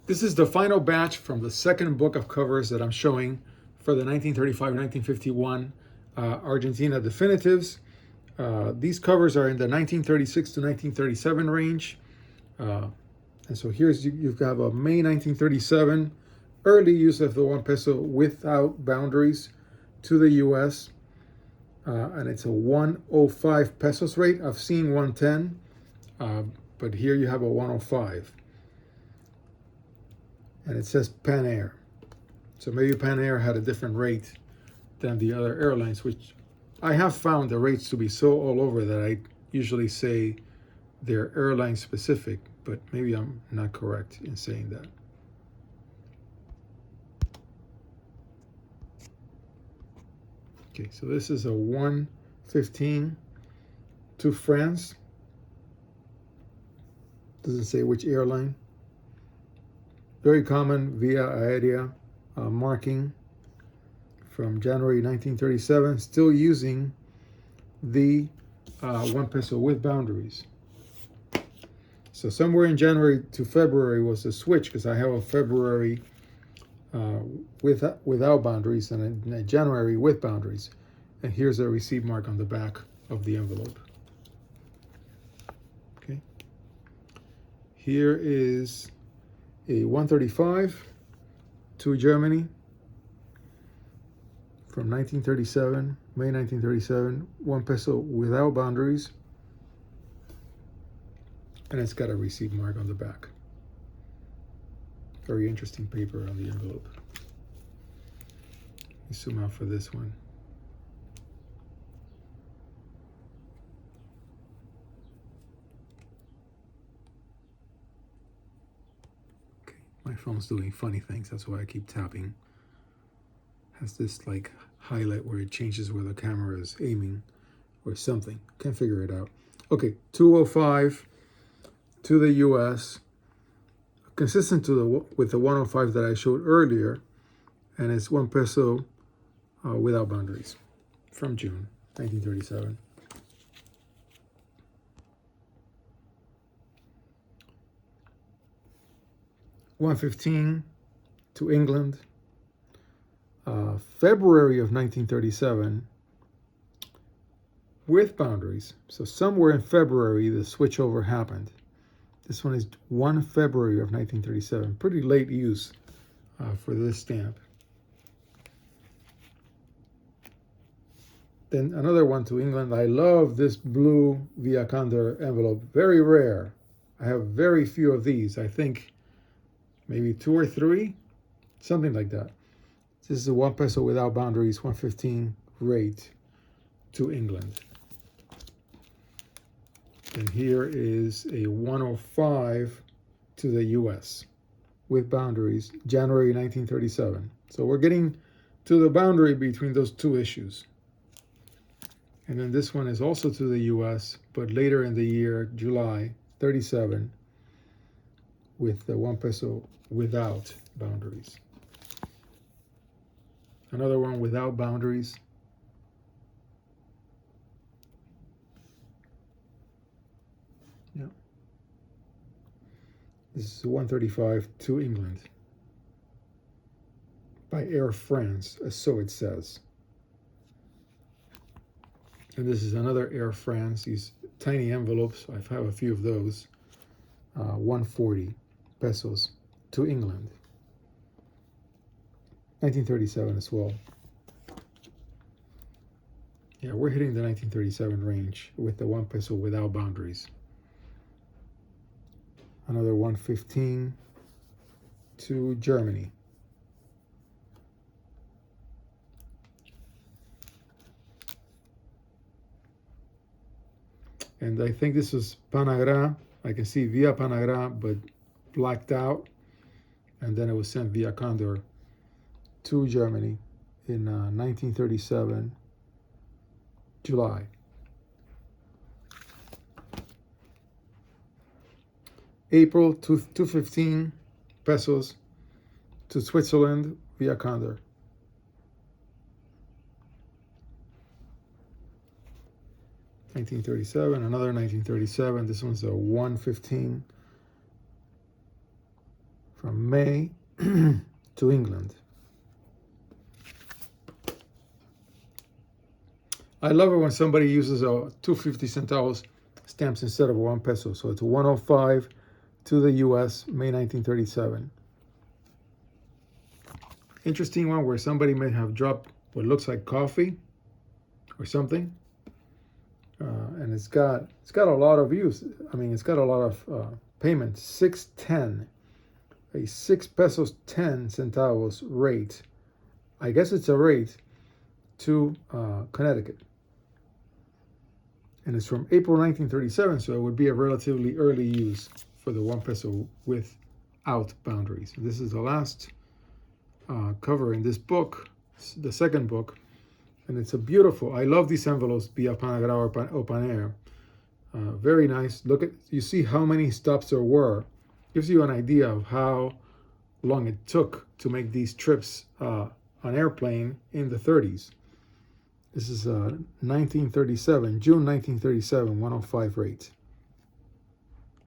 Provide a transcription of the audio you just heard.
This is the final batch from the second book of covers that I'm showing for the 1935-1951 Argentina definitives. These covers are in the 1936 to 1937 range. And so here's, you have a May 1937 early use of the 1 peso without boundaries to the US. And it's a 105 pesos rate. I've seen 110, but here you have a 105. And it says Pan Air. So maybe Pan Air had a different rate than the other airlines, which I have found the rates to be so all over that I usually say they're airline specific, but maybe I'm not correct in saying that. Okay, so this is a 115 to France. Doesn't say which airline. Very common via aérea marking from January 1937, still using the 1 peso with boundaries. So somewhere in January to February was a switch, because I have a February without boundaries and a January with boundaries. And here's a receipt mark on the back of the envelope. Okay. Here is a 135 to Germany from 1937, May 1937, 1 peso without boundaries. And it's got a receipt mark on the back. Very interesting paper on the envelope. Let me zoom out for this one. Okay, my phone's doing funny things, that's why I keep tapping. Has this like highlight where it changes where the camera is aiming or something. Can't figure it out. Okay, 205 to the US, consistent with the 105 that I showed earlier, and it's 1 peso without boundaries from June 1937. $1.15 to England, February of 1937 with boundaries. So somewhere in February the switchover happened. This one is 1 February of 1937. Pretty late use for this stamp. Then another one to England. I love this blue Via Condor envelope. Very rare. I have very few of these. I think maybe 2 or 3, something like that. This is a 1 peso without boundaries, 115 rate to England. And here is a 105 to the US with boundaries, January 1937. So we're getting to the boundary between those two issues. And then this one is also to the US, but later in the year, July 37, with the 1 peso without boundaries. Another one without boundaries. Yeah. This is 135 to England by Air France, so it says. And this is another Air France, these tiny envelopes. I have a few of those. 140 pesos to England. 1937 as well. Yeah, we're hitting the 1937 range with the 1 peso without boundaries. Another 115 to Germany. And I think this was Panagra. I can see via Panagra, but blacked out. And then it was sent via Condor to Germany in 1937, July. April 215 pesos to Switzerland via Condor. $1937, another $1937. This one's a 115 from May to England. I love it when somebody uses a 250 centavos stamps instead of a 1 peso. So it's a 105 to the US, May 1937. Interesting one where somebody may have dropped what looks like coffee or something. And it's got a lot of use. I mean, it's got a lot of payments. 610, a 6 pesos 10 centavos rate. I guess it's a rate to Connecticut. And it's from April 1937, so it would be a relatively early use for the 1 peso without boundaries. And this is the last cover in this book, the second book. And it's a beautiful, I love these envelopes, via Panagrao or Panair. Very nice. Look at, you see how many stops there were. Gives you an idea of how long it took to make these trips on airplane in the 30s. This is 1937, June 1937, 105 rate.